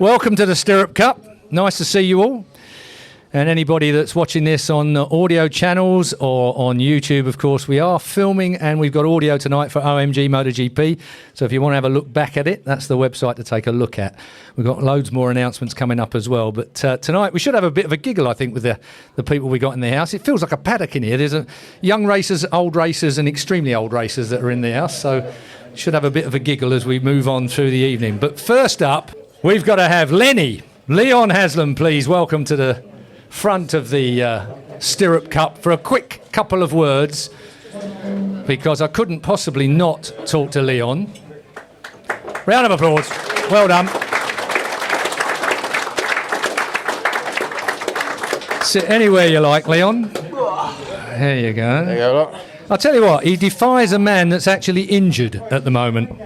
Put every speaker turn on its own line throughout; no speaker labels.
Welcome to the Stirrup Cup. Nice to see you all. And anybody that's watching this on audio channels or on YouTube, of course, we are filming and we've got audio tonight for OMG MotoGP. So if you want to have a look back at it, that's the website to take a look at. We've got loads more announcements coming up as well. But tonight we should have a bit of a giggle, I think, with the people we got in the house. It feels like a paddock in here. There's young racers, old racers and extremely old racers that are in the house. So should have a bit of a giggle as we move on through the evening. But first up, we've got to have Leon Haslam, please. Welcome to the front of the Stirrup Cup for a quick couple of words, because I couldn't possibly not talk to Leon. Round of applause. Well done. Sit anywhere you like, Leon. There you go.
There you go, look.
I'll tell you what, he defies a man that's actually injured at the moment.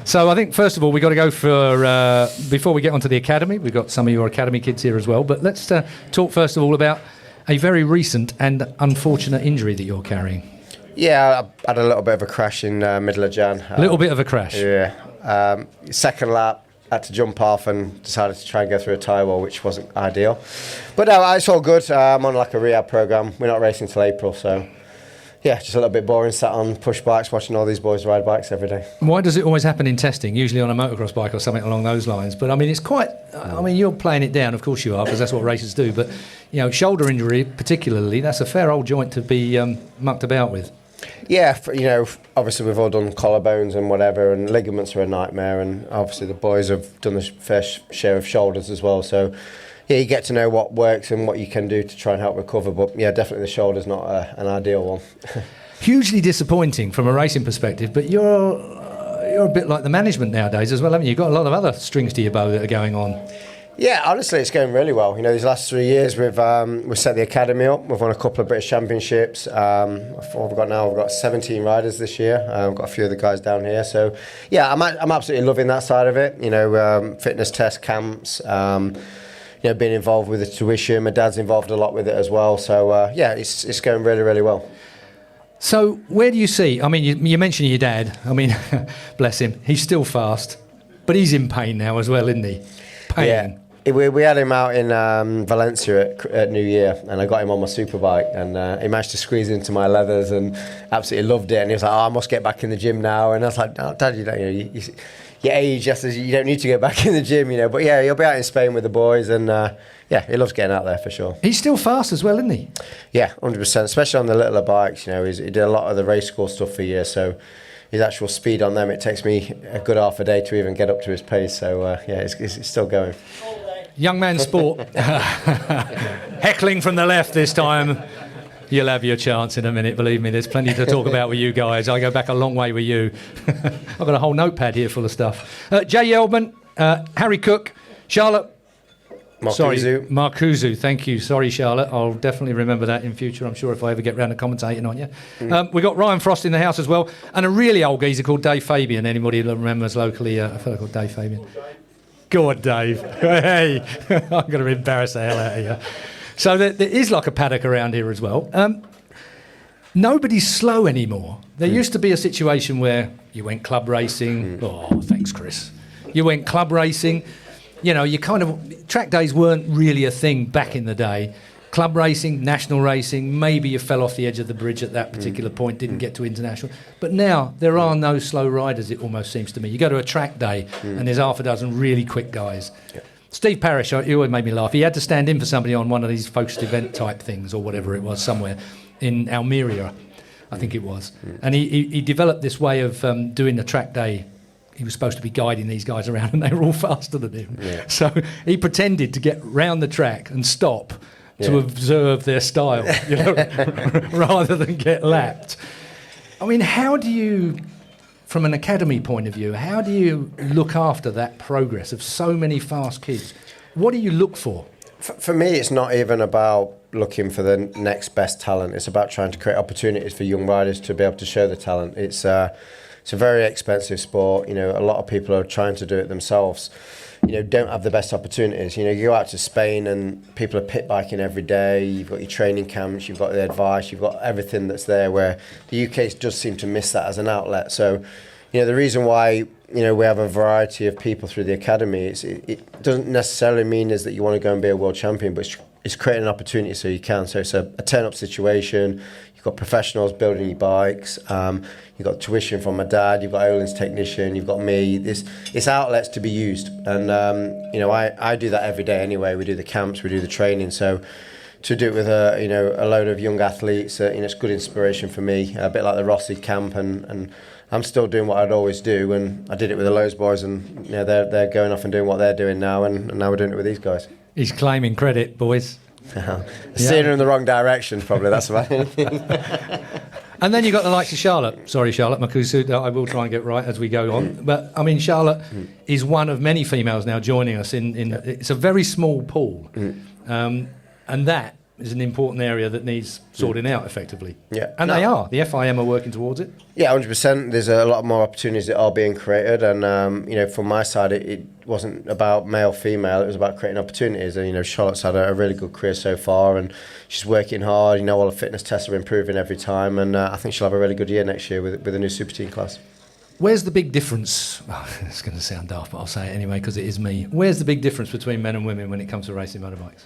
So I think, first of all, we've got to go for, before we get onto the academy, we've got some of your academy kids here as well, but let's talk first of all about a very recent and unfortunate injury that you're carrying.
Yeah, I had a little bit of a crash in middle of Jan.
A little bit of a crash?
Yeah. Second lap, had to jump off and decided to try and go through a tyre wall, which wasn't ideal. But no, it's all good. I'm on like a rehab programme. We're not racing till April, so... yeah, just a little bit boring, sat on push bikes, watching all these boys ride bikes every day.
Why does it always happen in testing? Usually on a motocross bike or something along those lines. But I mean, it's quite, I mean, you're playing it down, of course you are, because that's what racers do. But, you know, shoulder injury particularly, that's a fair old joint to be mucked about with. Yeah,
you know, obviously we've all done collarbones and whatever, and ligaments are a nightmare. And obviously the boys have done the fair share of shoulders as well. So, yeah, you get to know what works and what you can do to try and help recover. But, yeah, definitely the shoulder's not an ideal one.
Hugely disappointing from a racing perspective, but you're a bit like the management nowadays as well, haven't you? You've got a lot of other strings to your bow that are going on.
Yeah, honestly, it's going really well. You know, these last 3 years we've set the academy up. We've won a couple of British Championships. We've got 17 riders this year. We've got a few of the guys down here. So, yeah, I'm absolutely loving that side of it. You know, fitness test camps. You know, being involved with the tuition. My dad's involved a lot with it as well. So, yeah, it's going really, really well.
So where do you see, I mean, you mentioned your dad. I mean, bless him, he's still fast, but he's in pain now as well, isn't he? Pain.
Yeah, we had him out in Valencia at New Year, and I got him on my superbike, and he managed to squeeze into my leathers and absolutely loved it. And he was like, "Oh, I must get back in the gym now." And I was like, "No, Dad, you don't, your age, just as you don't need to go back in the gym, you know." But yeah, he'll be out in Spain with the boys, and yeah, he loves getting out there for sure.
He's still fast as well, isn't he?
Yeah, 100%, especially on the littler bikes. You know, he did a lot of the race school stuff for years, so his actual speed on them, it takes me a good half a day to even get up to his pace. So yeah, it's still going.
Young man sport. Heckling from the left this time. You'll have your chance in a minute, believe me. There's plenty to talk about with you guys. I go back a long way with you. I've got a whole notepad here full of stuff. Jay Yeldman, Harry Cook, Charlotte. Marcuzu, thank you. Sorry, Charlotte. I'll definitely remember that in future, I'm sure, if I ever get round to commentating on you. We've got Ryan Frost in the house as well, and a really old geezer called Dave Fabian. Anybody that remembers locally, a fellow called Dave Fabian. Go on, Dave. Hey, I'm going to embarrass the hell out of you. So there is like a paddock around here as well. Nobody's slow anymore. There used to be a situation where you went club racing. Oh, thanks, Chris. You went club racing. You know, you kind of... track days weren't really a thing back in the day. Club racing, national racing, maybe you fell off the edge of the bridge at that particular point, didn't get to international. But now, there are no slow riders, it almost seems to me. You go to a track day, and there's half a dozen really quick guys. Yeah. Steve Parrish, he always made me laugh. He had to stand in for somebody on one of these focused event type things, or whatever it was, somewhere in Almeria, I think it was. And he developed this way of doing the track day. He was supposed to be guiding these guys around, and they were all faster than him. Yeah. So he pretended to get round the track and stop to observe their style, you know, rather than get lapped. I mean, how do you, from an academy point of view, how do you look after that progress of so many fast kids? What do you look for?
For me, it's not even about looking for the next best talent. It's about trying to create opportunities for young riders to be able to show the talent. It's a very expensive sport. You know, a lot of people are trying to do it themselves. You know, don't have the best opportunities. You know, you go out to Spain and people are pit biking every day. You've got your training camps, you've got the advice, you've got everything that's there, where the UK does seem to miss that as an outlet. So, you know, the reason why we have a variety of people through the academy. It doesn't necessarily mean is that you want to go and be a world champion, but it's creating an opportunity so you can. So it's a turn-up situation. You've got professionals building your bikes. You've got tuition from my dad. You've got Olin's technician. You've got me. It's outlets to be used. And, I do that every day anyway. We do the camps. We do the training. So to do it with a load of young athletes, it's good inspiration for me. A bit like the Rossi camp, and I'm still doing what I'd always do. And I did it with the Lowe's boys, and they're going off and doing what they're doing now, and now we're doing it with these guys.
He's claiming credit, boys.
Steering in the wrong direction, probably. That's about it.
And then you've got the likes of Charlotte. Sorry, Charlotte Makusu, that I will try and get right as we go on. But, I mean, Charlotte is one of many females now joining us. It's a very small pool. And that is an important area that needs sorting out effectively. Yeah. And they are. The FIM are working towards it. Yeah,
100%. There's a lot more opportunities that are being created. And, from my side, it wasn't about male, female. It was about creating opportunities. And, Charlotte's had a really good career so far, and she's working hard. All the fitness tests are improving every time. And I think she'll have a really good year next year with a new super team class.
Where's the big difference? It's going to sound daft, but I'll say it anyway because it is me. Where's the big difference between men and women when it comes to racing motorbikes?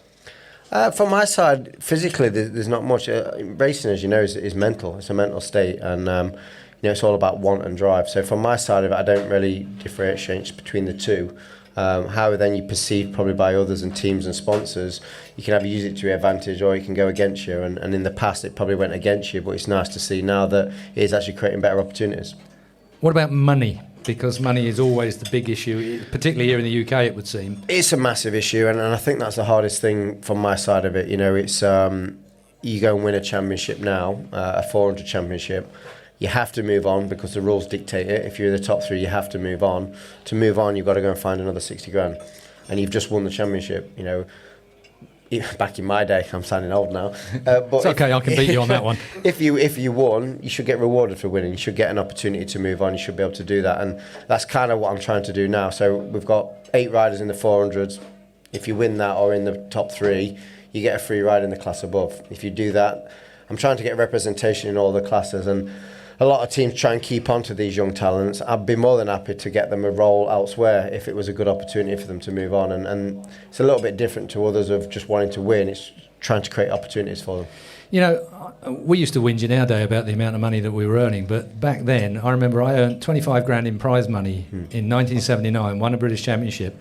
From my side, physically, there's not much. Racing, as you know, is mental. It's a mental state, and it's all about want and drive. So from my side of it, I don't really differentiate between the two. How then you perceive probably by others and teams and sponsors, you can either use it to your advantage or it can go against you. And in the past, it probably went against you, but it's nice to see now that it is actually creating better opportunities.
What about money? Because money is always the big issue, particularly here in the UK, it would seem.
It's a massive issue, and I think that's the hardest thing from my side of it. It's you go and win a championship now, a 400 championship, you have to move on because the rules dictate it. If you're in the top three, you have to move on. To move on, you've got to go and find another 60 grand. And you've just won the championship, Back in my day, I'm sounding old now. But
it's okay, I can beat you on that one.
If you won, you should get rewarded for winning. You should get an opportunity to move on. You should be able to do that. And that's kind of what I'm trying to do now. So we've got 8 riders in the 400s. If you win that or in the top 3, you get a free ride in the class above. If you do that, I'm trying to get representation in all the classes. And a lot of teams try and keep on to these young talents. I'd be more than happy to get them a role elsewhere if it was a good opportunity for them to move on. And it's a little bit different to others of just wanting to win. It's trying to create opportunities for them.
We used to whinge in our day about the amount of money that we were earning, but back then, I remember I earned 25 grand in prize money in 1979, won a British Championship.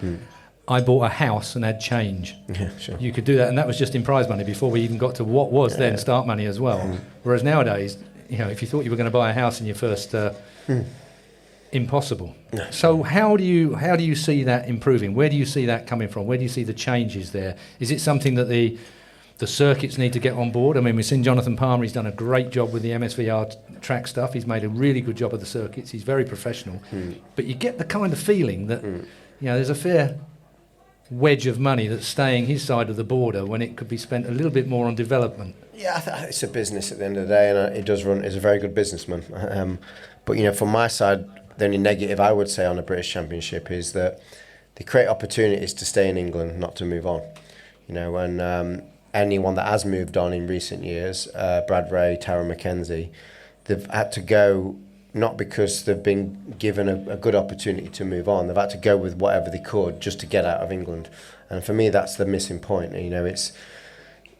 I bought a house and had change.
Yeah, sure.
You could do that, and that was just in prize money before we even got to what was then start money as well. Whereas nowadays, if you thought you were going to buy a house in your first, impossible.
No.
So how do you see that improving? Where do you see that coming from? Where do you see the changes there? Is it something that the circuits need to get on board? I mean, we've seen Jonathan Palmer. He's done a great job with the MSVR track stuff. He's made a really good job of the circuits. He's very professional. But you get the kind of feeling that there's a fair wedge of money that's staying his side of the border when it could be spent a little bit more on development.
Yeah, it's a business at the end of the day, and it does run. He's a very good businessman. But from my side, the only negative I would say on the British Championship is that they create opportunities to stay in England, not to move on. And anyone that has moved on in recent years, Brad Ray, Tara McKenzie, they've had to go not because they've been given a good opportunity to move on. They've had to go with whatever they could just to get out of England. And for me, that's the missing point. It's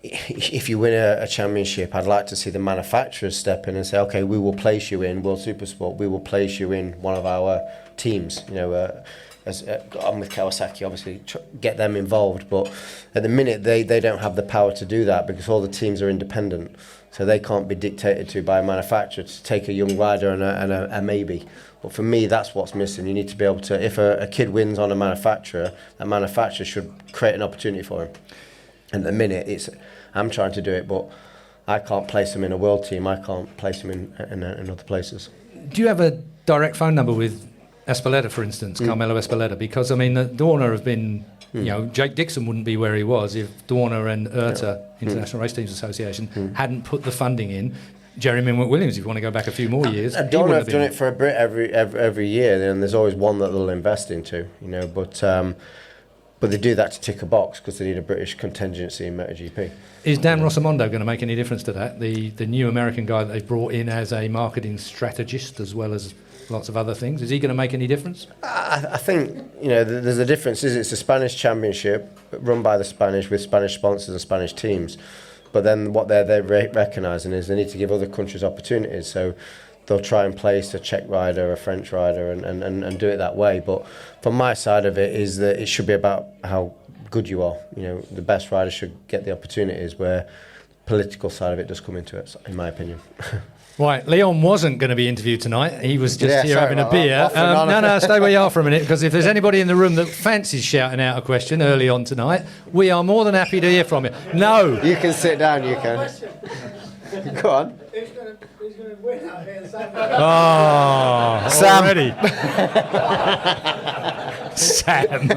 if you win a championship, I'd like to see the manufacturers step in and say, okay, we will place you in World Supersport. We will place you in one of our teams. I'm with Kawasaki, obviously, get them involved. But at the minute, they don't have the power to do that because all the teams are independent. So they can't be dictated to by a manufacturer to take a young rider and a maybe. But for me, that's what's missing. You need to be able to, if a kid wins on a manufacturer, that manufacturer should create an opportunity for him. And at the minute, I'm trying to do it, but I can't place him in a world team. I can't place him in other places.
Do you have a direct phone number with Espeleta, for instance, Carmelo Espeleta? Because, I mean, Dorna have been... Jake Dixon wouldn't be where he was if Dorna and IRTA, International Race Teams Association, hadn't put the funding in. Jeremy McWilliams, if you want to go back a few more years.
Dorna have done it for a bit every year, and there's always one that they'll invest into, But But they do that to tick a box because they need a British contingency in MotoGP.
Is Dan Rossamondo going to make any difference to that? The new American guy that they've brought in as a marketing strategist as well as lots of other things. Is he going to make any difference?
I think, there's a difference. It's a Spanish championship run by the Spanish with Spanish sponsors and Spanish teams. But then what they're recognising is they need to give other countries opportunities. So they'll try and place a Czech rider, a French rider, and do it that way. But from my side of it is that it should be about how good you are. The best rider should get the opportunities, where the political side of it does come into it, in my opinion.
Right, Leon wasn't going to be interviewed tonight. He was just here having a beer.
No,
Stay where you are for a minute, because if there's anybody in the room that fancies shouting out a question early on tonight, we are more than happy to hear from you. No.
You can sit down, you can. Go on.
Who's going to win out here?
Sam. Already. Sam.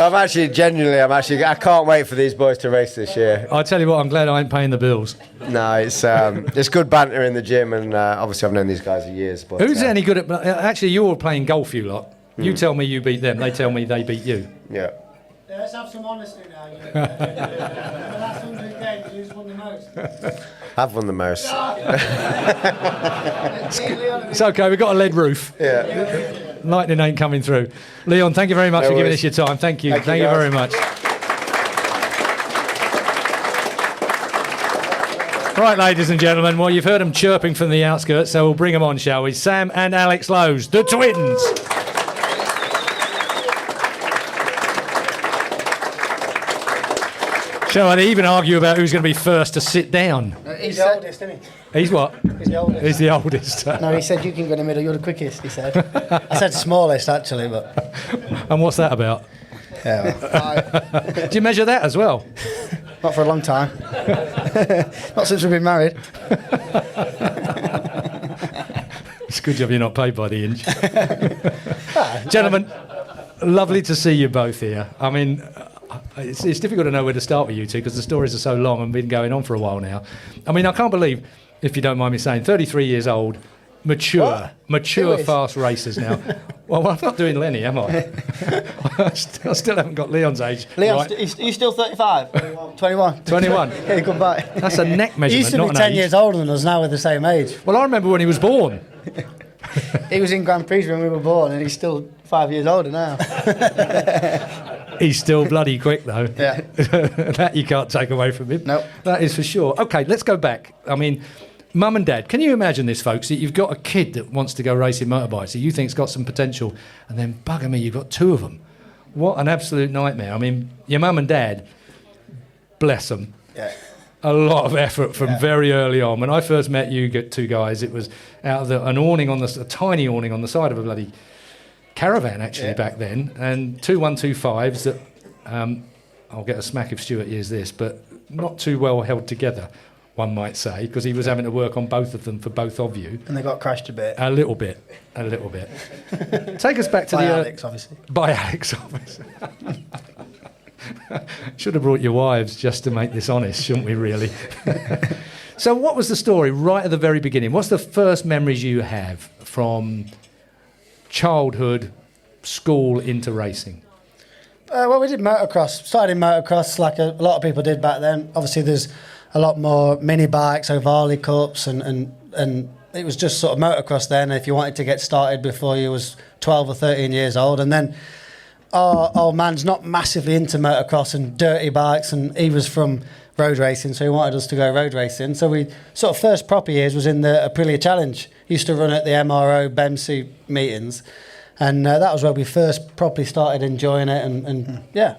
I can't wait for these boys to race this year.
I'll tell you what, I'm glad I ain't paying the bills.
No, it's good banter in the gym, and obviously I've known these guys for years. But
who's any good at... Actually, you're all playing golf, you lot. You tell me you beat them, they tell me they beat you.
Yeah.
Let's have some honesty now. The last 100 games, who's won the most?
I've won the most.
It's okay, we've got a lead roof.
Yeah.
Lightning ain't coming through. Leon, thank you very much for giving us your time. Thank you. Thank you very much. Right, ladies and gentlemen, well, you've heard them chirping from the outskirts, so we'll bring them on, shall we? Sam and Alex Lowe's, the twins. Shall I even argue about who's going to be first to sit down?
He's the oldest, isn't he?
He's what?
He's the oldest.
He's the oldest.
No, he said you can go in the middle, you're the quickest, he said. I said smallest, actually, but...
And what's that about?
Yeah, well,
Do you measure that as well?
not for a long time. Not since we've been married.
It's a good job you're not paid by the inch. Gentlemen, lovely to see you both here. I mean... It's difficult to know where to start with you two because the stories are so long and been going on for a while now. I mean, I can't believe, if you don't mind me saying, 33 years old, mature, fast racers now. Well, I'm not doing Lenny, am I? I still haven't got Leon's age.
Leon,
right.
he's still 35? 21.
21.
Yeah, goodbye.
That's a neck measurement,
He used to
not
be
an
10
age.
years older than us, now we're the same age.
Well, I remember when he was born.
He was in Grand Prix when we were born and he's still 5 years older now.
He's still bloody quick, though.
Yeah.
That you can't take away from him.
Nope.
That is for sure. OK, let's go back. I mean, Mum and Dad, can you imagine this, folks? That you've got a kid that wants to go racing motorbikes that you think's got some potential, and then, bugger me, you've got two of them. What an absolute nightmare. I mean, your Mum and Dad, bless them.
Yeah.
A lot of effort from very early on. When I first met you two guys, it was out of a tiny awning on the side of a bloody caravan, actually, back then, and 2125s that I'll get a smack if Stuart hears this, but not too well held together, one might say, because he was having to work on both of them for both of you.
And they got crashed a bit.
A little bit. Take us back to
By Alex, obviously.
By Alex, obviously. Should have brought your wives just to make this honest, shouldn't we, really? So what was the story right at the very beginning? What's the first memories you have from childhood, school into racing?
Well, we did motocross. Started in motocross like a lot of people did back then. Obviously, there's a lot more mini bikes, Ovale Cups, and it was just sort of motocross then. If you wanted to get started before you was 12 or 13 years old, and then our old man's not massively into motocross and dirty bikes, and he was from road racing, so he wanted us to go road racing. So we sort of first proper years was in the Aprilia Challenge. Used to run at the MRO BEMC meetings, and that was where we first properly started enjoying it, and yeah.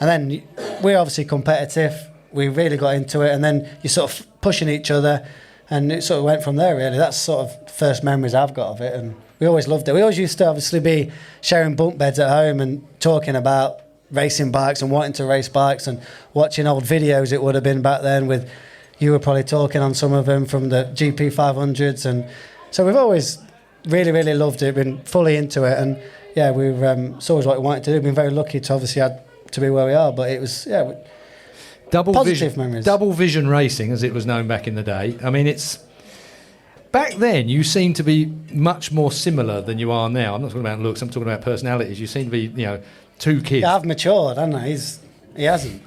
And then we're obviously competitive. We really got into it, and then you're sort of pushing each other, and it sort of went from there, really. That's sort of first memories I've got of it, and we always loved it. We always used to obviously be sharing bunk beds at home and talking about racing bikes and wanting to race bikes and watching old videos it would have been back then with, you were probably talking on some of them from the GP 500s, and so we've always really, really loved it, been fully into it, and yeah, it's always what we wanted to do. We've been very lucky to obviously to be where we are, but it was, yeah,
Double
positive memories.
Double vision racing, as it was known back in the day. I mean, Back then, you seemed to be much more similar than you are now. I'm not talking about looks, I'm talking about personalities. You seem to be, two kids.
Yeah, I've matured, haven't I? He hasn't.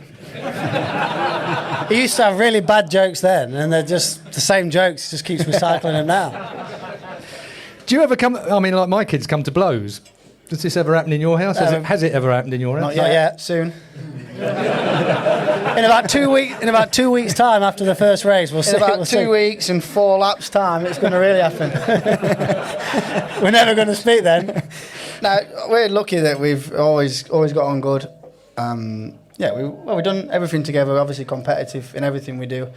He used to have really bad jokes then, and they're just the same jokes. He just keeps recycling them now.
Do you ever like my kids come to blows? Does this ever happen in your house? Has it ever happened in your house?
Not yet. Soon. In about 2 weeks. In about 2 weeks' time after the first race, we'll see.
In about 2 weeks and 4 laps' time, it's going to really happen.
We're never going to speak then.
No, we're lucky that we've always got on good. We've done everything together. Obviously competitive in everything we do.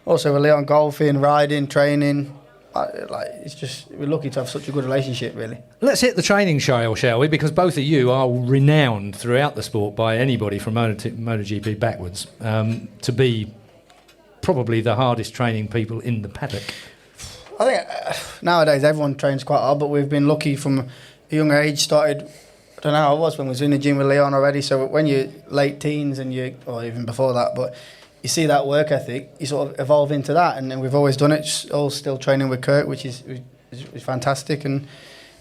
Also, we're on golfing, riding, training. We're lucky to have such a good relationship, really.
Let's hit the training trail, shall we? Because both of you are renowned throughout the sport by anybody from MotoGP backwards to be probably the hardest training people in the paddock.
I think nowadays everyone trains quite hard, but we've been lucky from a young age. Started, I don't know how it was when we was in the gym with Leon already. So when you're late teens or even before that, but you see that work ethic, you sort of evolve into that, and we've always done it. All still training with Kurt, which is fantastic, and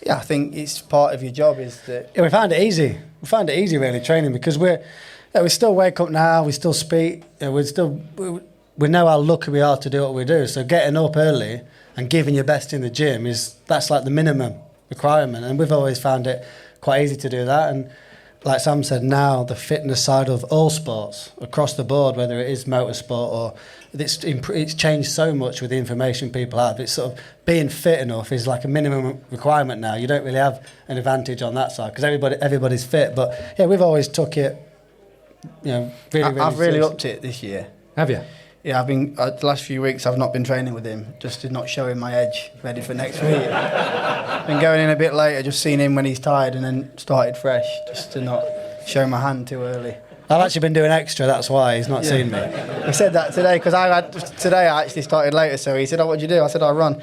yeah, I think it's part of your job. Is that
we found it easy. We found it easy really training because we still wake up now. We still speak. We know how lucky we are to do what we do. So getting up early and giving your best in the gym that's like the minimum requirement, and we've always found it quite easy to do that. And like Sam said, now the fitness side of all sports across the board, whether it is motorsport or it's changed so much with the information people have. It's sort of being fit enough is like a minimum requirement now. You don't really have an advantage on that side because everybody's fit. But yeah, we've always took it, really.
I've really upped it this year.
Have you?
Yeah, I've been the last few weeks. I've not been training with him, just to not show him my edge, ready for next week. Been going in a bit later, just seen him when he's tired, and then started fresh, just to not show my hand too early.
I've actually been doing extra. That's why he's not seen me.
He said that today because today I actually started later. So he said, "Oh, what'd you do?" I said, "I run."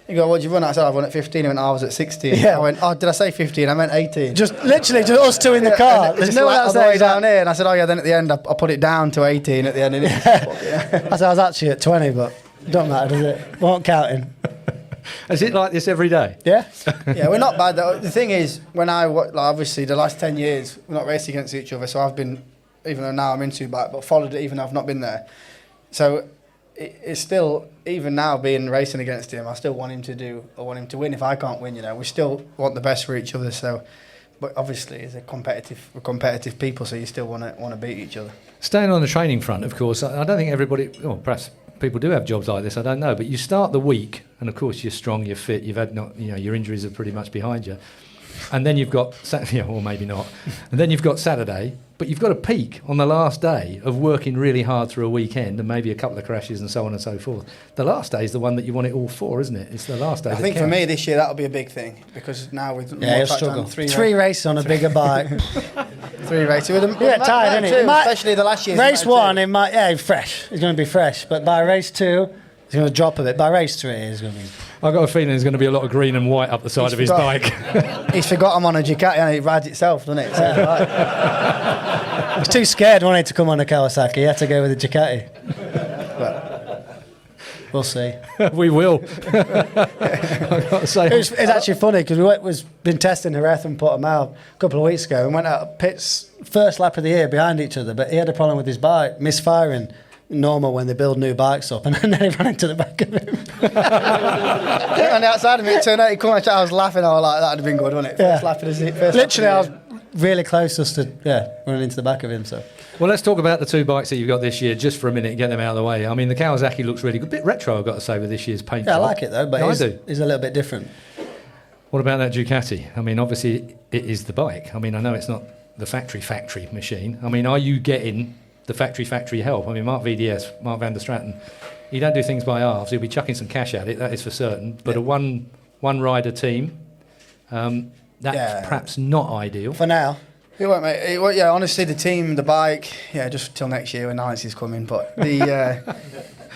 He go, "What'd you run?" I said, "I run at 15." He went, "I was at 16."
Yeah.
I went, "Oh, did I say 15? I meant 18."
Just literally just us two in the car. There's no one else there.
Down here, and I said, "Oh yeah." Then at the end, I put it down to 18 at the end.
I said I was actually at 20, but don't matter, does it? Won't count him.
Is it like this every day?
Yeah.
Yeah, we're not bad though. The thing is, obviously the last 10 years we're not racing against each other, so I've been, even though now I'm in Superbike, but followed it even though I've not been there. So it's still, even now being racing against him, I still want him to win if I can't win. We still want the best for each other. So, but obviously, we're competitive people, so you still want to beat each other.
Staying on the training front, of course, I don't think everybody, or perhaps people do have jobs like this, I don't know, but you start the week, and of course you're strong, you're fit, you've had your injuries are pretty much behind you, and then you've got or maybe not, and then you've got Saturday, but you've got a peak on the last day of working really hard through a weekend and maybe a couple of crashes and so on and so forth. The last day is the one that you want it all for, isn't it? It's the last day.
I think for me this year that'll be a big thing because now with
three races on a bigger bike.
3 races with them.
Yeah, tired, isn't it?
Especially the last year.
Race 1, it might fresh. It's going to be fresh, but by race 2, it's going to drop a bit. By race 3, it's going to be.
I've got a feeling there's going to be a lot of green and white up the side of his bike.
He's forgot I'm on a Ducati and it rides itself, doesn't it? So,
He was too scared wanting to come on a Kawasaki. He had to go with a Ducati. But we'll see.
We will. I've got to say.
It's actually funny because we've been testing Jerez and Portimao a couple of weeks ago and went out pits first lap of the year behind each other, but he had a problem with his bike, misfiring. Normal when they build new bikes up, and then he ran into the back of him.
On the outside of me, it turned out he come out. I was laughing. I was like, that'd have been good, wouldn't it?
Yeah.
First lap of the
Literally, I was really close just to running into the back of him. So,
well, let's talk about the 2 bikes that you've got this year, just for a minute, and get them out of the way. I mean, the Kawasaki looks really good, a bit retro, I've got to say, with this year's paint.
Yeah, I like it though, but
I
do. It's a little bit different.
What about that Ducati? I mean, obviously, it is the bike. I mean, I know it's not the factory machine. I mean, are you getting the factory help? I mean, Mark VDS, Mark van der Straten, he don't do things by halves. He'll be chucking some cash at it, that is for certain. But a one rider team, that's perhaps not ideal.
For now.
It won't, mate. Honestly, the team, the bike, just till next year when Nice is coming. But the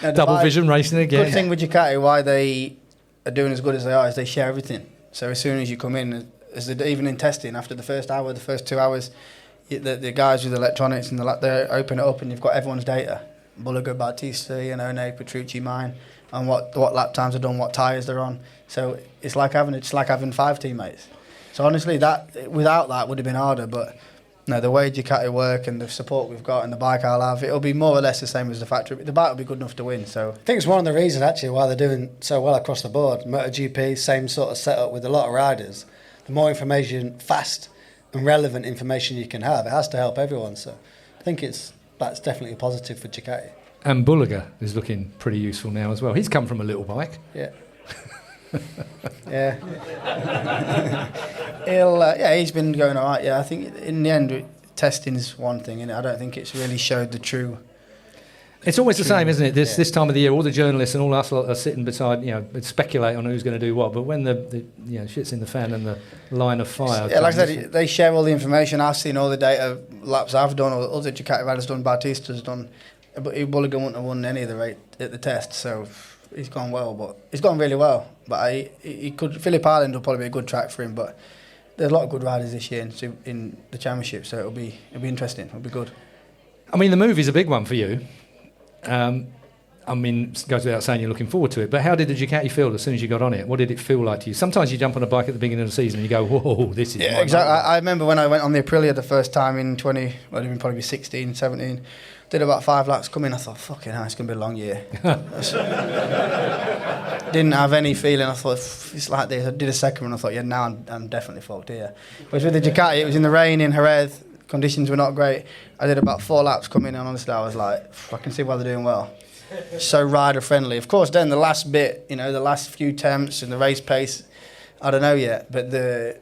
Double
bike,
vision racing again.
Good thing with Ducati, why they are doing as good as they are, is they share everything. So as soon as you come in, even in testing, after the first hour, the first 2 hours, the guys with electronics and they open it up and you've got everyone's data. Bulliger, Battista, One, Petrucci, mine. and what lap times are done, what tyres they're on. So it's like having 5 teammates. So honestly, without that would have been harder. But no, the way Ducati work and the support we've got and the bike I'll have, it'll be more or less the same as the factory. The bike will be good enough to win. So
I think it's one of the reasons actually why they're doing so well across the board. MotoGP, same sort of setup with a lot of riders. The more information, fast and relevant information you can have, it has to help everyone. So I think that's definitely a positive for Ducati.
And Bulliger is looking pretty useful now as well. He's come from a little bike.
Yeah.
Yeah. He's been going all right. Yeah, I think in the end, testing's one thing, and I don't think it's really showed the true.
It's always the same, isn't it? This time of the year, all the journalists and all us lot are sitting beside, speculate on who's going to do what. But when the shit's in the fan and the line of fire.
Yeah, like I said, they share all the information. I've seen all the data laps I've done, or other Ducati riders done, Batista's done. But Bulliger wouldn't have won any of the rate at the test, so he's gone well. But he's gone really well. But he could. Phillip Island will probably be a good track for him. But there's a lot of good riders this year in the championship, so it'll be interesting. It'll be good.
I mean, the movie's a big one for you. It goes without saying you're looking forward to it, but how did the Ducati feel as soon as you got on it? What did it feel like to you? Sometimes you jump on a bike at the beginning of the season and you go, whoa, this is...
Yeah, exactly. I remember when I went on the Aprilia the first time in probably 16, 17, did about 5 laps coming, I thought, fucking hell, it's going to be a long year. Didn't have any feeling, I thought, it's like this. I did a second one, I thought, yeah, now I'm definitely fucked here. But with the Ducati, it was in the rain in Jerez, conditions were not great. I did about 4 laps coming, and honestly, I was like, I can see why they're doing well. So rider friendly. Of course, then the last bit, the last few attempts and the race pace, I don't know yet. But the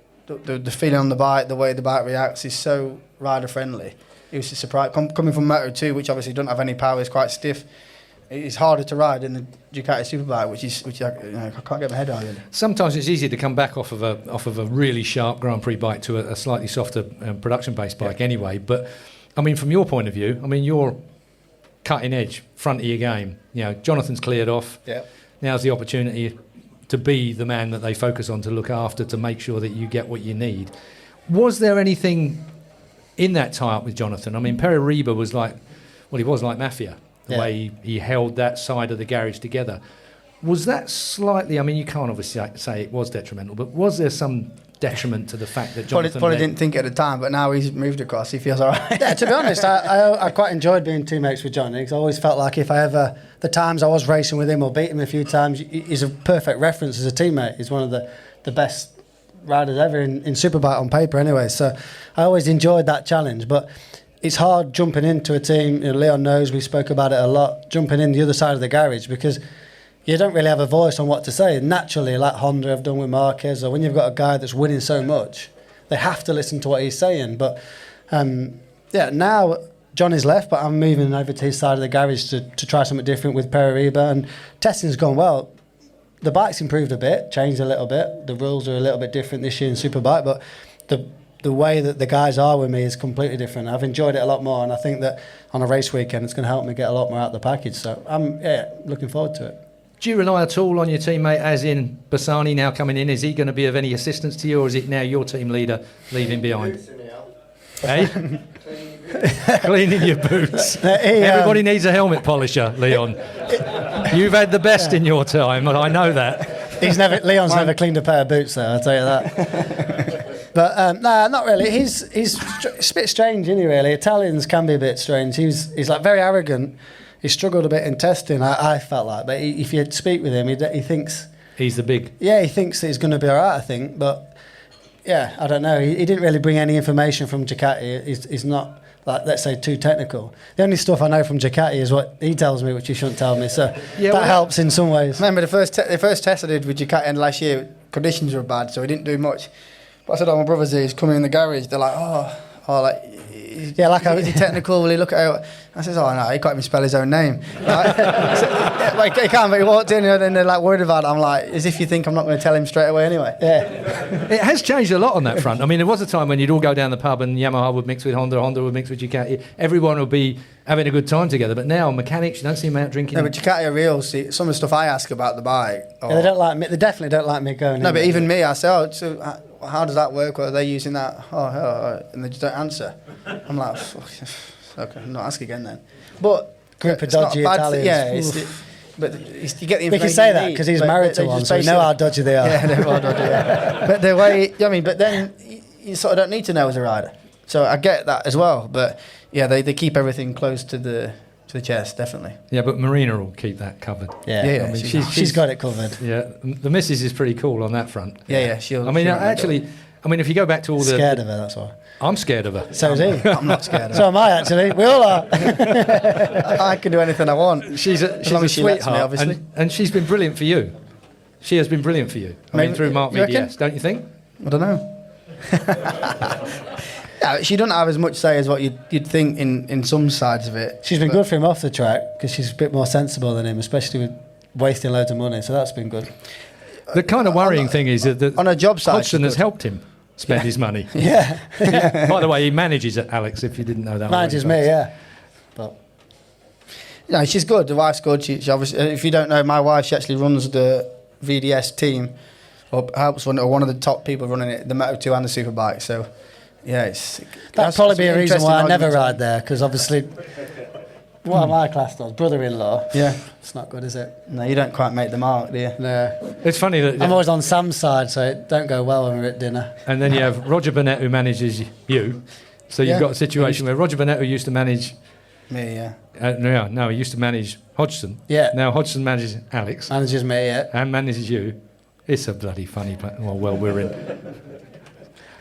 feeling on the bike, the way the bike reacts, is so rider friendly. It was a surprise. Coming from Moto2, which obviously doesn't have any power, is quite stiff. It's harder to ride than the Ducati Superbike, which I can't get my head around.
Sometimes it's easier to come back off of a really sharp Grand Prix bike to a slightly softer production-based bike anyway. But I mean, from your point of view, you're cutting edge, front of your game. Jonathan's cleared off.
Yeah.
Now's the opportunity to be the man that they focus on, to look after, to make sure that you get what you need. Was there anything in that tie-up with Jonathan? Perez was he was like Mafia. The way he held that side of the garage together. Was that slightly, you can't obviously say it was detrimental, but was there some detriment to the fact that Jonathan...
Probably didn't think at the time, but now he's moved across, he feels all right.
Yeah, to be honest, I quite enjoyed being teammates with Johnny, because I always felt like the times I was racing with him or beat him a few times, he's a perfect reference as a teammate. He's one of the best riders ever in Superbike on paper anyway, so I always enjoyed that challenge, but... It's hard jumping into a team, Leon knows, we spoke about it a lot, jumping in the other side of the garage, because you don't really have a voice on what to say. Naturally, like Honda have done with Marquez, or when you've got a guy that's winning so much, they have to listen to what he's saying. But now Johnny's left, but I'm moving over to his side of the garage to try something different with Perariba, and testing's gone well. The bike's improved a bit, changed a little bit. The rules are a little bit different this year in Superbike, but the way that the guys are with me is completely different. I've enjoyed it a lot more, and I think that on a race weekend it's going to help me get a lot more out of the package. So I'm looking forward to it.
Do you rely at all on your teammate, as in Bassani now coming in? Is he going to be of any assistance to you, or is it now your team leader leaving behind? Hey? Cleaning your boots. Everybody needs a helmet polisher, Leon. You've had the best in your time, I know that.
Leon's never cleaned a pair of boots, though, I'll tell you that. But not really. He's a bit strange, isn't he, really? Italians can be a bit strange. He's like very arrogant. He struggled a bit in testing, I felt like. But if you speak with him, he thinks...
He's the big...
Yeah, he thinks that he's going to be all right, I think. But, yeah, I don't know. He didn't really bring any information from Ducati. He's not, like, let's say, too technical. The only stuff I know from Ducati is what he tells me, which he shouldn't tell me. So that helps in some ways.
Remember, the first test I did with Ducati end last year, conditions were bad, so he didn't do much. But I said, my brothers, he's coming in the garage. They're like, is he technical? Will he look at it? I says, no, he can't even spell his own name. He can't, but he walked in and they're like worried about it. I'm like, as if you think I'm not going to tell him straight away anyway.
Yeah.
It has changed a lot on that front. There was a time when you'd all go down the pub and Yamaha would mix with Honda would mix with Ducati. Everyone would be having a good time together. But now, mechanics, you don't see them out drinking.
No, but Ducati are real. See, some of the stuff I ask about the bike.
They don't like me. They definitely don't like me going.
No, but even me, I say, so how does that work? Are they using that? And they just don't answer. I'm like, okay, I'm not asking again then. But
group of dodgy Italians.
Yeah, but you get the information.
We can say
you
that
need,
because he's
but
married to
they
one,
just
so we know how dodgy they are.
Yeah, they're all dodgy. Yeah. But the way, I mean, but then you sort of don't need to know as a rider. So I get that as well. But yeah, they keep everything close to the chest, definitely.
Yeah, but Marina will keep that covered.
Yeah,
Yeah,
I mean,
she's got it covered.
Yeah, the missus is pretty cool on that front.
Yeah, she'll.
I mean,
she'll
actually, if you go back to all
Scared of her, that's why.
I'm scared of her.
So is he.
I'm not scared of
So am I, actually. We all are.
I can do anything I want.
She's
long
a
as she lets me,
sweetheart,
obviously.
and she's been brilliant for you. She has been brilliant for you.
Maybe-
through Mark
you reckon?
VDS, don't you think?
I don't know. Yeah, she doesn't have as much say as what you'd think in some sides of it.
She's been
But-
good for him off the track because she's a bit more sensible than him, especially with wasting loads of money. So that's been good.
The kind of worrying thing is that
on a job site,
Hodgson
she's
has
good.
helped him spend his money.
Yeah.
By the way, he manages it, Alex, if you didn't know that.
Manages
already,
me, yeah. But
No, she's good. The wife's good. She obviously, if you don't know, my wife, she actually runs the VDS team, or helps one of the top people running it, the Moto2 and the Superbike. So, yeah, it's
that'd probably be a
some
reason why I
interesting
never
arguments.
ride there because obviously, what am I classed as? Brother-in-law.
Yeah.
It's not good, is it?
No, you don't quite make the mark, do you?
No.
It's funny that,
I'm always on Sam's side, so it don't go well when we're at dinner.
and then you have Roger Burnett who manages you. So you've
Yeah.
got a situation where Roger Burnett, who used to manage,
Me, yeah.
no, he used to manage Hodgson.
Yeah.
Now Hodgson manages Alex
Manages me, yeah.
and manages you. It's a bloody funny. Well, we're in.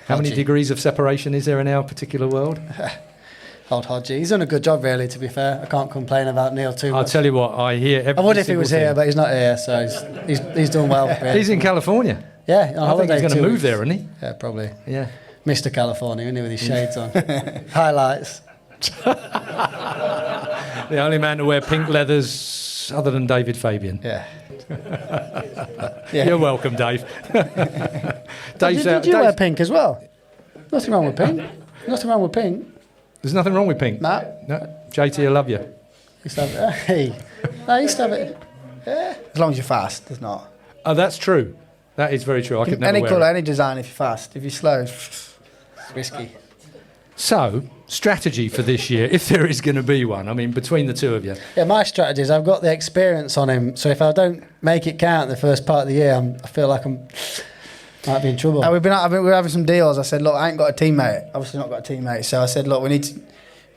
How many
Hodgie.
degrees of separation is there in our particular world?
Old Hodgie. He's done a good job, really, to be fair. I can't complain about Neil too
I'll
much.
tell you what, I hear every
I would if he
single
was here,
thing.
but he's not here, so he's done well. Really.
He's in California.
Yeah, on
I think
holiday
he's going to
2
move
weeks.
there, isn't he?
Yeah, probably.
Yeah.
Mr. California, isn't he, with his shades on. Highlights.
The only man to wear pink leathers other than David Fabian.
Yeah.
You're welcome, Dave. Dave's
Did
out.
you wear
Dave's-
pink as well? Nothing wrong with pink. Nothing wrong with pink.
There's nothing wrong with pink.
Nah.
No. JT, I love you.
Used to have it. Hey. I used to have it. Yeah.
As long as you're fast, there's not.
Oh, that's true. That is very true. I could never
Any
wear
colour,
it.
any design, if you're fast. If you're slow,
It's risky.
So, strategy for this year, if there is going to be one. I mean, between the two of you.
Yeah, my strategy is I've got the experience on him, so if I don't make it count the first part of the year, I feel like might be in trouble.
we were having some deals. I said, look, I ain't got a teammate. Obviously not got a teammate. So I said, look, we need to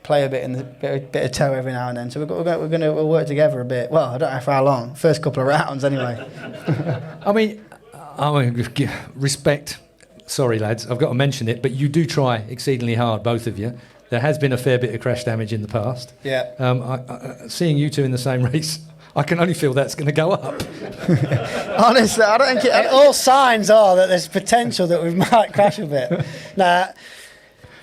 play a bit in the bit of toe every now and then. So we'll work together a bit. Well, I don't know for how long. First couple of rounds, anyway.
I mean, respect. Sorry, lads, I've got to mention it, but you do try exceedingly hard, both of you. There has been a fair bit of crash damage in the past.
Yeah.
Seeing you two in the same race, I can only feel that's going to go up.
Honestly, I don't think
And all signs are that there's potential that we might crash a bit. Nah,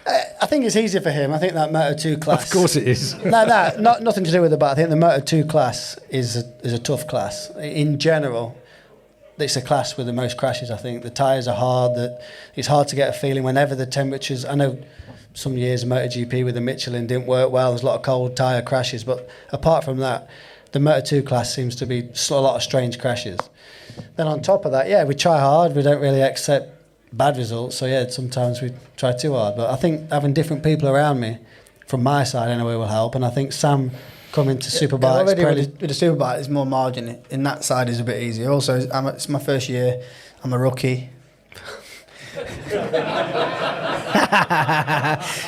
I think it's easier for him. I think that Moto2 class.
Of course it is.
Nothing to do with it, but I think the Moto2 class is a tough class. In general, it's a class with the most crashes, I think. The tyres are hard. It's hard to get a feeling whenever the temperatures... I know some years MotoGP with the Michelin didn't work well. There's a lot of cold tyre crashes. But apart from that, the Moto2 class seems to be a lot of strange crashes. Then on top of that, yeah, we try hard. We don't really accept bad results. So, yeah, sometimes we try too hard. But I think having different people around me, from my side anyway, will help. And I think Sam coming to Superbikes...
already
probably,
with the Superbike, there's more margin. In that side is a bit easier. Also, it's my first year. I'm a rookie.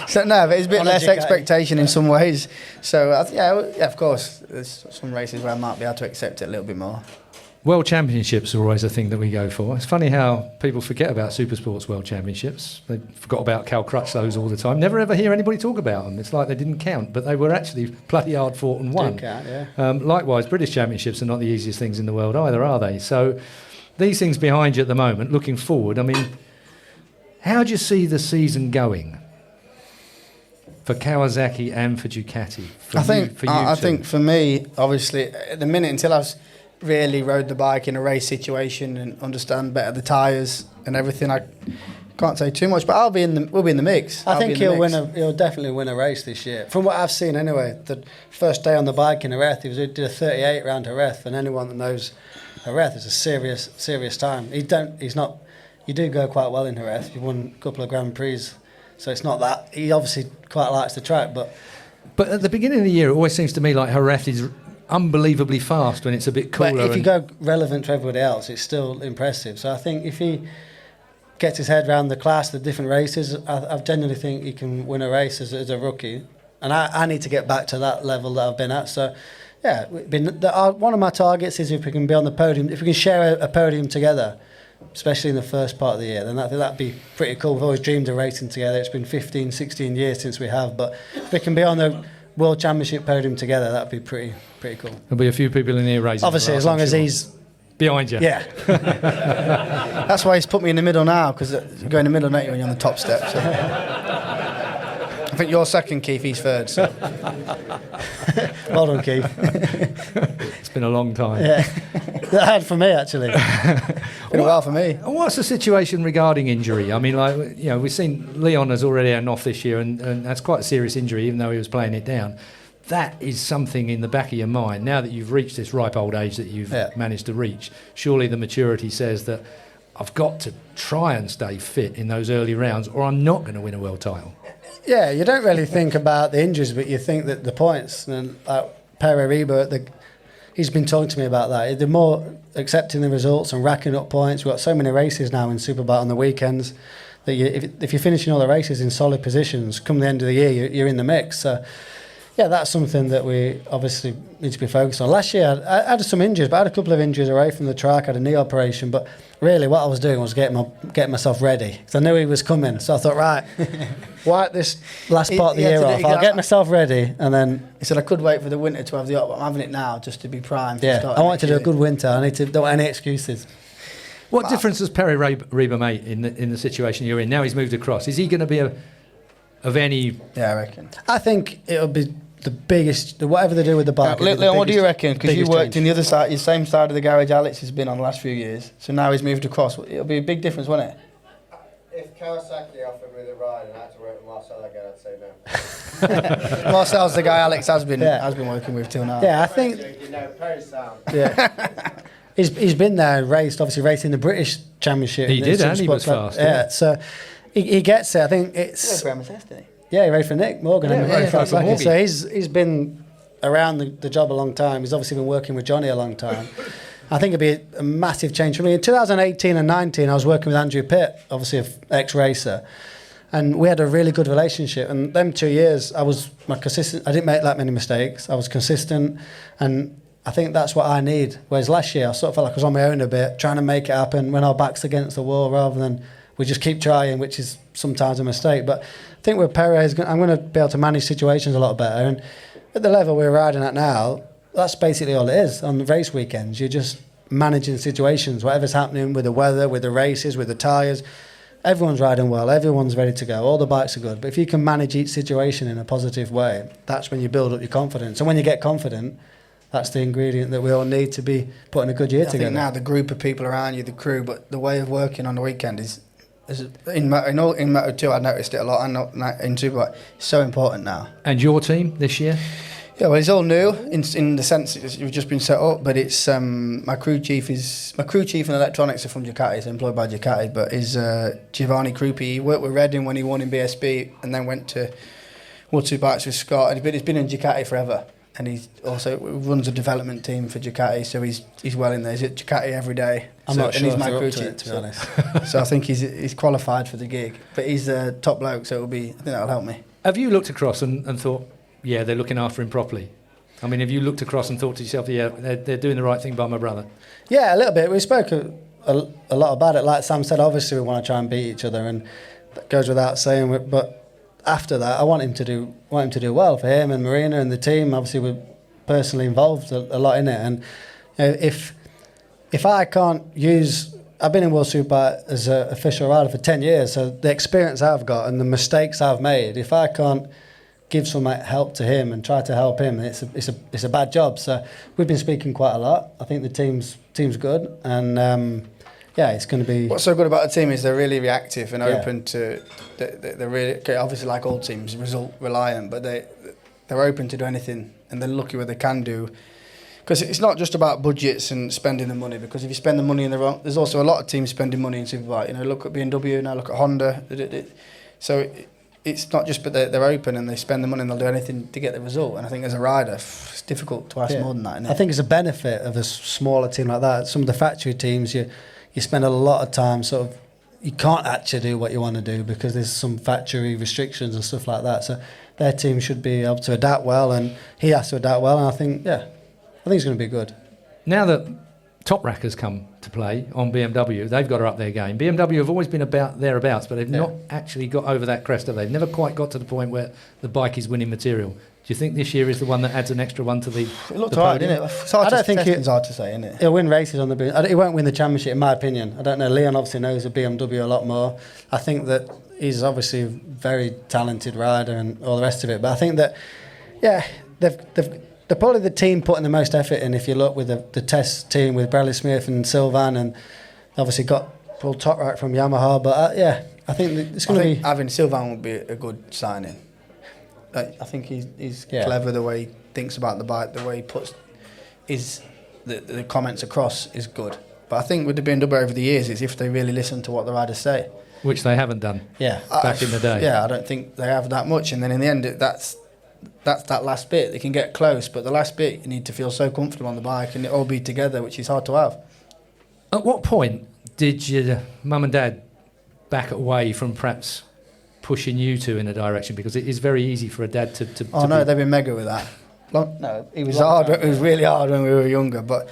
So no, but it's a bit less expectation in some ways. So yeah, of course, there's some races where I might be able to accept it a little bit more.
World Championships are always a thing that we go for. It's funny how people forget about Supersports World Championships. They forgot about Cal Crutchlow's all the time. Never ever hear anybody talk about them. It's like they didn't count, but they were actually bloody hard fought and won.
Do count, yeah.
Likewise, British Championships are not the easiest things in the world either, are they? So these things behind you at the moment, looking forward, I mean, how do you see the season going for Kawasaki and for Ducati?
I think for me, obviously, at the minute, until I've really rode the bike in a race situation and understand better the tyres and everything, I can't say too much. But we'll be in the mix.
I think he'll definitely win a race this year. From what I've seen, anyway, the first day on the bike in Jerez, he did a 38 round Jerez, and anyone that knows Jerez, it's a serious time. You do go quite well in Jerez. You've won a couple of Grand Prix, so it's not that. He obviously quite likes the track, but
at the beginning of the year, it always seems to me like Jerez is unbelievably fast when it's a bit cooler.
But if you go relevant to everybody else, it's still impressive. So I think if he gets his head around the class, the different races, I genuinely think he can win a race as a rookie. And I need to get back to that level that I've been at. So, yeah, one of my targets is if we can be on the podium, if we can share a podium together, especially in the first part of the year, then that'd be pretty cool. We've always dreamed of racing together. It's been 15, 16 years since we have. But if we can be on the World Championship podium together, that'd be pretty cool.
There'll be a few people in here racing.
Obviously, as long as he's
behind you.
Yeah.
That's why he's put me in the middle now, because you go in the middle, don't you, when you're on the top step. So. I think you're second, Keith. He's third. So.
Well done, Keith.
It's been a long time.
Yeah. That had for me, actually.
Been a while for me.
What's the situation regarding injury? I mean, we've seen Leon has already had an off this year, and that's quite a serious injury, even though he was playing it down. That is something in the back of your mind. Now that you've reached this ripe old age that you've managed to reach, surely the maturity says that I've got to try and stay fit in those early rounds, or I'm not going to win a world title.
Yeah, you don't really think about the injuries, but you think that the points, and Pere Riba, he's been talking to me about that. They're more accepting the results and racking up points. We've got so many races now in Superbike on the weekends that if you're finishing all the races in solid positions, come the end of the year, you're in the mix. So, yeah, that's something that we obviously need to be focused on. Last year, I had some injuries, but I had a couple of injuries away from the track. I had a knee operation, but really what I was doing was getting myself ready, because I knew he was coming. So I thought, right, wipe this last part of the year off. I'll get myself ready, and then...
He said I could wait for the winter to have the op, but I'm having it now just to be primed.
Yeah, I wanted to do a good winter. I don't want any excuses.
What difference has Pere Riba made in the situation you're in? Now he's moved across. Is he going to be of any...
Yeah, I reckon.
I think it'll be the biggest, whatever they do with the bike.
Leon, what do you reckon? Because you worked in the other side, your same side of the garage Alex has been on the last few years. So now he's moved across. It'll be a big difference, won't it?
If Kawasaki offered me the ride and I had to work with Marcel again, I'd say no.
Marcel's the guy Alex has been working with till now.
Yeah, I think...
You know, Perry's sound.
Yeah. He's been there and raced, obviously racing the British Championship.
He did, and he was fast.
Yeah, so he gets it. I think it's...
He raced for MSS, didn't he?
Yeah, he raced for Nick Morgan.
Yeah,
so he's been around the job a long time. He's obviously been working with Johnny a long time. I think it'd be a massive change for me. In 2018 and 19, I was working with Andrew Pitt, obviously an ex-racer, and we had a really good relationship. And them 2 years, I was consistent. I didn't make that many mistakes. I was consistent, and I think that's what I need. Whereas last year, I sort of felt like I was on my own a bit, trying to make it happen when our backs against the wall, rather than we just keep trying, which is sometimes a mistake. But I think with Perez, I'm going to be able to manage situations a lot better. And at the level we're riding at now, that's basically all it is. On the race weekends, you're just managing situations, whatever's happening with the weather, with the races, with the tyres. Everyone's riding well, everyone's ready to go, all the bikes are good. But if you can manage each situation in a positive way, that's when you build up your confidence. And when you get confident, that's the ingredient that we all need to be putting a good year together.
I think now the group of people around you, the crew, but the way of working on the weekend is in Moto 2, I noticed it a lot, and in Superbike, it's so important now.
And your team this year?
Yeah, well, it's all new in the sense it's just been set up, but it's my crew chief in electronics are from Ducati, he's employed by Ducati, but is Giovanni Krupi. He worked with Redding when he won in BSB, and then went to World Superbikes with Scott, and he's been in Ducati forever. And he also runs a development team for Ducati, so he's well in there. He's at Ducati every day.
I'm not sure
he's
if
my
they're
crew
up to
chief,
it, to be honest.
So I think he's qualified for the gig. But he's a top bloke, so I think that'll help me.
Have you looked across and thought, yeah, they're looking after him properly? I mean, have you looked across and thought to yourself, yeah, they're doing the right thing by my brother?
Yeah, a little bit. We spoke a lot about it. Like Sam said, obviously we want to try and beat each other, and that goes without saying. But after that, I want him to do well for him and Marina and the team. Obviously, we're personally involved a lot in it, and you know, if I can't use, I've been in World Superbike as an official rider for 10 years, so the experience I've got and the mistakes I've made, if I can't give some help to him and try to help him, it's a bad job. So we've been speaking quite a lot. I think the team's good, and yeah, it's going to be...
What's so good about the team is they're really reactive and open to... They're really, obviously like all teams, result reliant, but they're open to do anything, and they're lucky what they can do. Because it's not just about budgets and spending the money, because if you spend the money in the wrong... There's also a lot of teams spending money in Superbike. You know, look at BMW now, look at Honda. So it's not just, but they're open and they spend the money and they'll do anything to get the result. And I think as a rider, it's difficult to ask more than that, isn't it?
I think it's a benefit of a smaller team like that. Some of the factory teams, you spend a lot of time sort of, you can't actually do what you want to do because there's some factory restrictions and stuff like that. So their team should be able to adapt well, and he has to adapt well. And I think it's going to be good.
Now that Top Rack has come to play on BMW, they've got to up their game. BMW have always been about thereabouts, but they've not actually got over that crest, have they? They've never quite got to the point where the bike is winning material. Do you think this year is the one that adds an extra one to the
It looked all right, didn't it? It's hard to say, isn't it?
He'll win races on the BMW. He won't win the championship, in my opinion. I don't know. Leon obviously knows the BMW a lot more. I think that he's obviously a very talented rider and all the rest of it. But I think that, they're probably the team putting the most effort in. If you look with the test team with Bradley Smith and Sylvan, and obviously got Paul Toprak from Yamaha. But I think that it's going to be
having Sylvan would be a good signing. I think he's clever, the way he thinks about the bike, the way he puts the comments across is good. But I think with the BMW over the years, it's if they really listen to what the riders say.
Which they haven't done back in the day.
Yeah, I don't think they have that much. And then in the end, that's that last bit. They can get close, but the last bit, you need to feel so comfortable on the bike and it all be together, which is hard to have.
At what point did your mum and dad back away from perhaps pushing you two in a direction? Because it is very easy for a dad to
they've been mega with that. It was hard. It was really hard when we were younger, but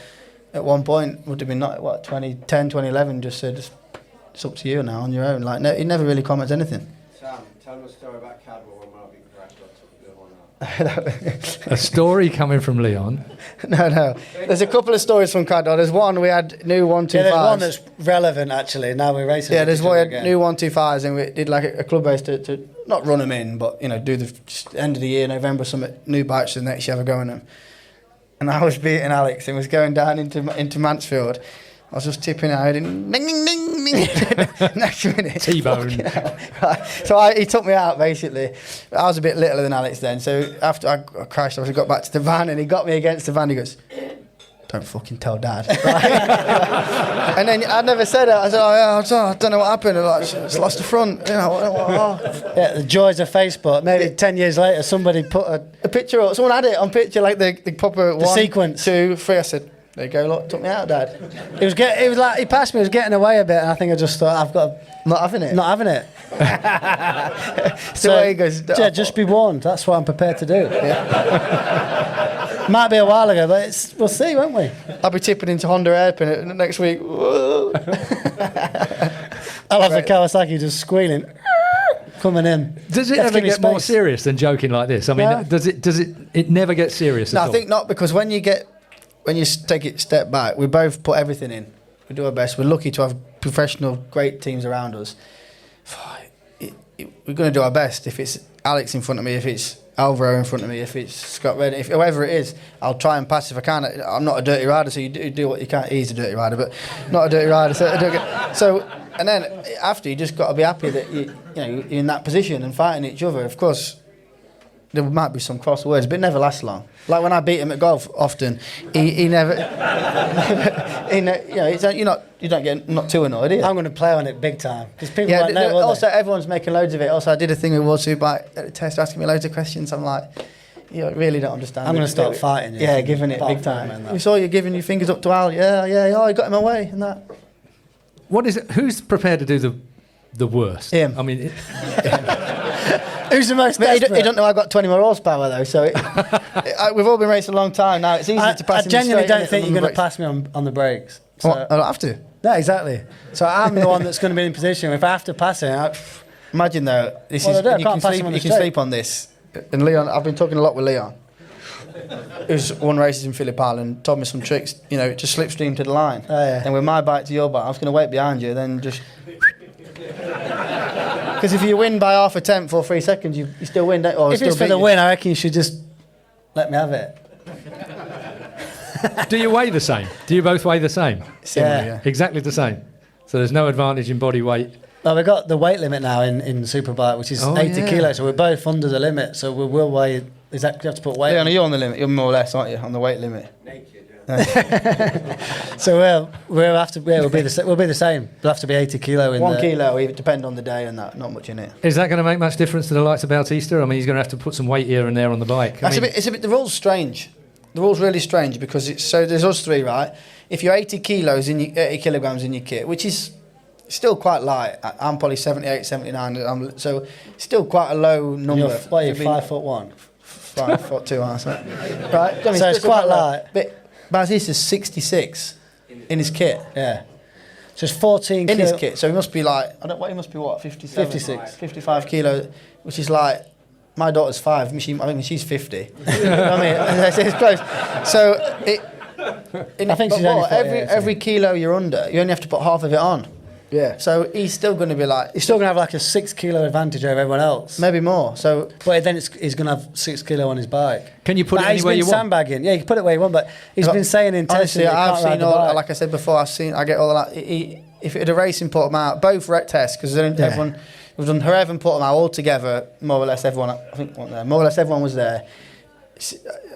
at one point would have been 2010, 2011. Just said it's up to you now on your own. He never really comments anything.
Sam, tell them a story about Cadwell when Marvin crashed.
A story coming from Leon.
No. There's a couple of stories from Cadwell. There's one we had new 125s.
Yeah, there's one that's relevant actually. Now we're racing.
Yeah, there's one we had new 125s, and we did like a club race to not run them in, but do the end of the year, November, some new bikes the next year have a go on them. And I was beating Alex and was going down into Mansfield. I was just tipping out and ding, ding, ding, ding. Next minute.
T-bone.
Right. So he took me out, basically. I was a bit littler than Alex then. So after I crashed, I got back to the van and he got me against the van. He goes, don't fucking tell Dad. Right? And then I never said it. I said, I don't know what happened. I just lost the front.
Yeah, the joys of Facebook. Maybe 10 years later, somebody put
a picture up. Someone had it on picture, like the proper
the 1,
sequence. 2, 3. I said, there you go, look, took me out, Dad.
It was like he passed me. He was getting away a bit, and I think I just thought I've got
not having it.
So
he goes,
just be warned. That's what I'm prepared to do. Yeah. Might be a while ago, but we'll see, won't we?
I'll be tipping into Honda Hairpin next week.
I'll have the Kawasaki just squealing, coming in.
Does it ever get more serious than joking like this? I mean, does it never get serious at all?
No, I think not, because when you take it a step back, we both put everything in. We do our best. We're lucky to have professional, great teams around us. We're going to do our best. If it's Alex in front of me, if it's Alvaro in front of me, if it's Scott Redden, if whoever it is, I'll try and pass if I can. I'm not a dirty rider, so you do what you can. He's a dirty rider, but not a dirty rider. So and then after, you just got to be happy that you're in that position and fighting each other. Of course, there might be some cross words, but it never lasts long. Like when I beat him at golf, often he never. You don't get not too annoyed. I'm
going to play on it big time because people like know.
Also, everyone's making loads of it. Also, I did a thing with World Superbike at a test, asking me loads of questions. I'm like, you really don't understand.
I'm going to start fighting.
Yeah, giving it big time. We saw you giving your fingers up to Al. I got him away and that.
What is it? Who's prepared to do the worst?
Him.
I mean.
Who's the most desperate?
He don't know I've got 20 more horsepower though, so we've all been racing a long time now. It's easy to pass.
I genuinely don't think you're going to pass me on the brakes.
So. I don't have to.
No, exactly. So I'm the one that's going to be in position. If I have to pass it,
imagine though. You can sleep on this. And Leon, I've been talking a lot with Leon, who's won races in Phillip Island, told me some tricks. Just slipstream to the line.
Oh, yeah.
And with my bike to your bike, I was going to wait behind you, then just. Because if you win by half a tenth or 3 seconds, you still win.
If it's for the win, I reckon you should just let me have it.
Do you weigh the same? Do you both weigh the same?
Similar, yeah.
Exactly the same. So there's no advantage in body weight.
Well, we've got the weight limit now in Superbike, which is 80 kilos. So we're both under the limit. So we will weigh. Exactly, you have to put weight.
Leon, you're on the limit. You're more or less, aren't you, on the weight limit?
Naked, yeah.
So we'll have to. Yeah, we'll be the same. We'll have to be 80 kilo in
1 kilo. It depend on the day and that. Not much in it.
Is that going to make much difference to the likes of Bautista? I mean, he's going to have to put some weight here and there on the bike.
It's a bit. The rule's strange. The rule's really strange because there's us three, right? If you're 80 kilograms in your kit, which is still quite light. I'm probably 78, 79. So still quite a low number.
What are you, 5'1"?
5'2", aren't I? Right. I mean,
So it's quite light.
But Bautista's 66 in his kit.
Yeah. So it's 14
in
kilo.
his kit. So he must be like, he must be what, 57?
56.
55 kilo, which is like, my daughter's 5. I think she's 50. You know what I mean? It's close. So
I think she's only 48,
every kilo you're under, you only have to put half of it on.
Yeah.
So he's still going to be like...
He's still going to have like a 6 kilo advantage over everyone else.
Maybe more. So,
but then he's going to have 6 kilo on his bike.
Can you put it anywhere you want?
He's been sandbagging. Yeah, you can put it where you want, but he's been saying in testing
honestly,
that
I've seen all, like I said before, I get all that. If it had a racing put them out, both rec tests, because everyone... We've done Herève and Portimao all together, more or less everyone, I think, wasn't there. More or less everyone was there.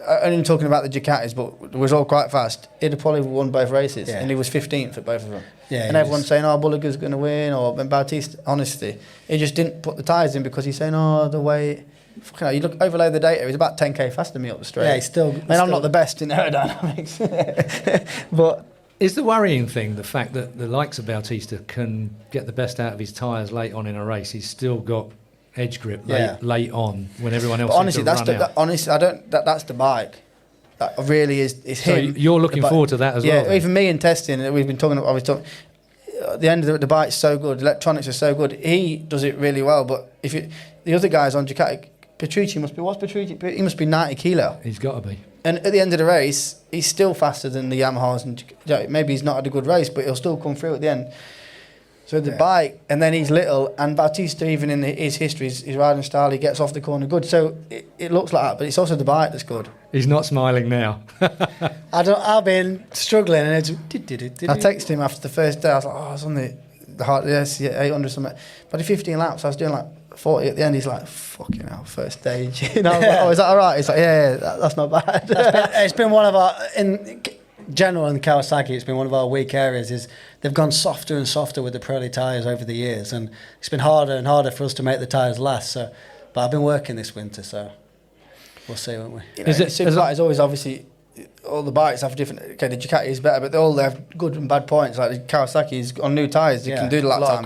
I'm only talking about the Ducatis, but it was all quite fast. He'd have probably won both races, and he was 15th at both of them. Yeah, and everyone's saying, Bulliger's going to win, or Bautista. Honestly, he just didn't put the tyres in because he's saying, the way... Fucking hell, you overlay the data, he's about 10k faster than me up the straight.
Yeah, he's still...
I'm not the best in aerodynamics. But...
Is the worrying thing the fact that the likes of Bautista can get the best out of his tyres late on in a race? He's still got edge grip late on when everyone else. But
honestly, that's the bike. That really is
so
him.
You're looking forward to that as well.
Yeah, even me in testing, we've been talking. At the end of the bike's so good. Electronics are so good. He does it really well. But the other guys on Ducati, Petrucci must be. What's Petrucci? He must be 90 kilo.
He's got to be.
And at the end of the race, he's still faster than the Yamahas. And maybe he's not had a good race, but he'll still come through at the end. So the bike, and then he's little, and Bautista, even in his history, his riding style, he gets off the corner good. So it looks like that, but it's also the bike that's good.
He's not smiling now.
I've been struggling, and I
texted him after the first day. I was like, I was on the hard, 800 something. But the 15 laps, I was doing like 40 at the end. He's like, fucking hell, first stage. You know, I was like, is that all right? He's like, yeah, that's not bad.
It's been one of our, in general in Kawasaki, it's been one of our weak areas. Is they've gone softer and softer with the Pirelli tyres over the years, and it's been harder and harder for us to make the tyres last. So, but I've been working this winter, so we'll see, won't we?
You know, Superbike is always obviously, all the bikes have different. Okay, the Ducati is better, but they all have good and bad points. Like the Kawasaki is on new tyres, you can do the lap time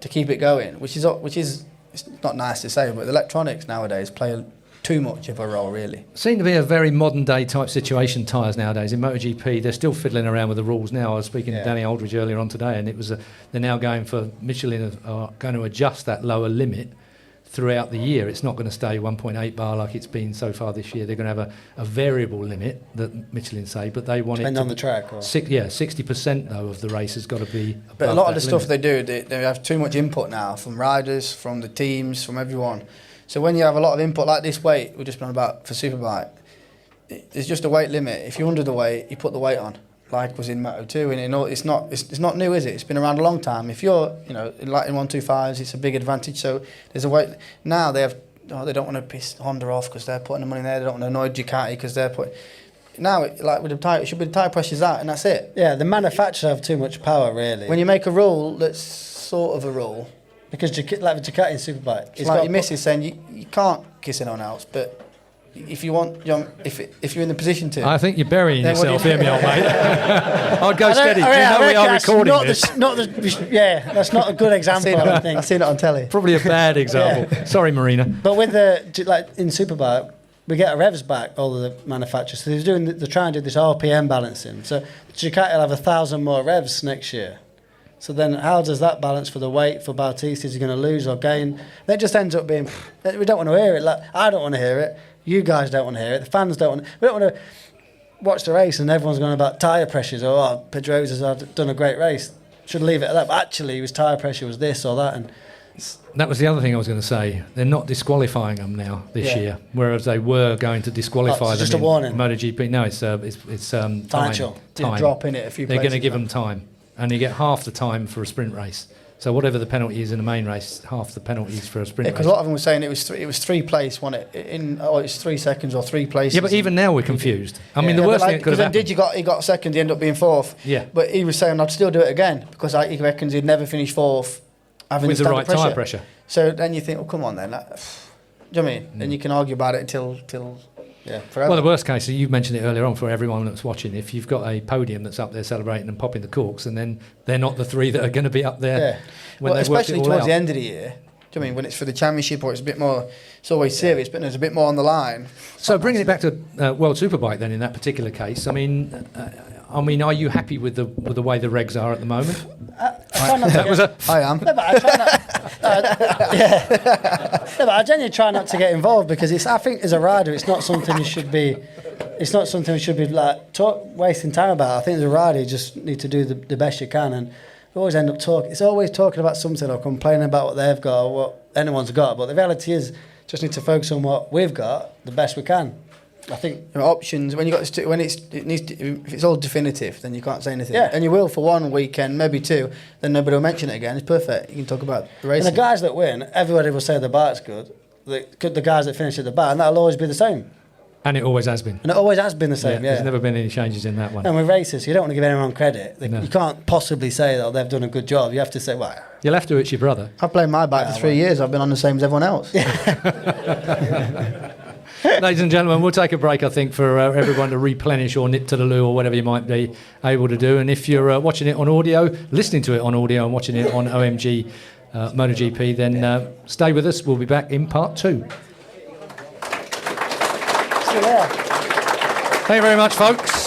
to keep it going, which is it's not nice to say, but the electronics nowadays play too much of a role, really.
Seem to be a very modern day type situation, tyres nowadays. In MotoGP, they're still fiddling around with the rules now. I was speaking to Danny Aldridge earlier on today, and it was they're now going for Michelin are going to adjust that lower limit throughout the year. It's not going to stay 1.8 bar like it's been so far this year. They're going to have a variable limit that Michelin say, but they want
Depend
it
on the track. Or?
60% though of the race has got to be above.
But a lot of the
limit.
stuff they do, they have too much input now from riders, from the teams, from everyone. So when you have a lot of input like this weight, we've just been about for Superbike, there's just a weight limit. If you're under the weight, you put the weight on, like was in Moto2, and it's not new, is it? It's been around a long time. If you're, like in 125s, it's a big advantage. So there's a weight. Now they don't want to piss Honda off because they're putting the money in there. They don't want to annoy Ducati because they're putting. Now, like with the tyre, it should be the tyre pressure's out, and that's it.
Yeah, the manufacturers have too much power, really.
When you make a rule that's sort of a rule.
Because like the Ducati and Superbike,
it's like your missus saying you can't kiss anyone else, but if you want, if you're in the position to,
I think you're burying yourself here, me old mate. I'd go steady. Do you know we are recording this?
That's not a good example. I think
I've seen it on telly.
Probably a bad example. Sorry, Marina.
But with in Superbike, we get our revs back, all of the manufacturers. So they're trying to do this RPM balancing. So Ducati will have 1,000 more revs next year. So then how does that balance for the weight for Bautista? Is he going to lose or gain? That just ends up being, we don't want to hear it. Like, I don't want to hear it. You guys don't want to hear it. The fans don't want to. We don't want to watch the race and everyone's going about tyre pressures or Pedrosa's done a great race. Should leave it at that. But actually, his tyre pressure was this or that. And
that was the other thing I was going to say. They're not disqualifying them now this year, whereas they were going to disqualify them
just a warning.
MotoGP. No, it's
financial
time.
Drop in it a few.
They're going to give them time. And you get half the time for a sprint race. So whatever the penalty is in the main race, half the penalty is for a sprint
Because
race.
a lot of them were saying it was three place, wasn't it? It's 3 seconds or 3 places.
Yeah, but even now we're confused. I mean, the worst thing that could have happened.
He got second, he ended up being fourth.
Yeah.
But he was saying I'd still do it again because he reckons he'd never finish fourth having
With the right
pressure.
tyre pressure.
So then you think, come on then. Do you know what I mean? And you can argue about it until forever.
Well, the worst case, you mentioned it earlier on for everyone that's watching, if you've got a podium that's up there celebrating and popping the corks, and then they're not the 3 that are going to be up there when they've worked it
especially
all
towards
out.
the end of the year. Do you know what I mean? When it's for the championship or it's a bit more, it's always serious, but there's a bit more on the line.
So bringing it back to World Superbike then in that particular case, I mean, are you happy with the way the regs are at the moment?
I am.
No, but I try not. No, but I genuinely try not to get involved because I think as a rider, it's not something you should be. It's not something we should be wasting time about. I think as a rider, you just need to do the best you can, and you always end up talking. It's always talking about something or complaining about what they've got or what anyone's got. But the reality is, just need to focus on what we've got the best we can. I think
options when if it's all definitive, then you can't say anything.
Yeah.
And you will for one weekend, maybe 2. Then nobody will mention it again. It's perfect. You can talk about the racing.
and the guys that win, everybody will say the bike's good. The guys that finish at the bar, and that'll always be the same.
And it always has been.
And it always has been the same. Yeah.
There's never been any changes in that one.
And with races, you don't want to give anyone credit.
No.
You can't possibly say that they've done a good job. You have to say, well,
You'll have to, it's your brother.
I've played my bike for 3 years. I've been on the same as everyone else.
Ladies and gentlemen, we'll take a break, I think, for everyone to replenish or nip to the loo or whatever you might be able to do. And if you're watching it on audio, listening to it on audio and watching it on OMG MotoGP, then stay with us. We'll be back in part 2.
still there.
Thank you very much, folks.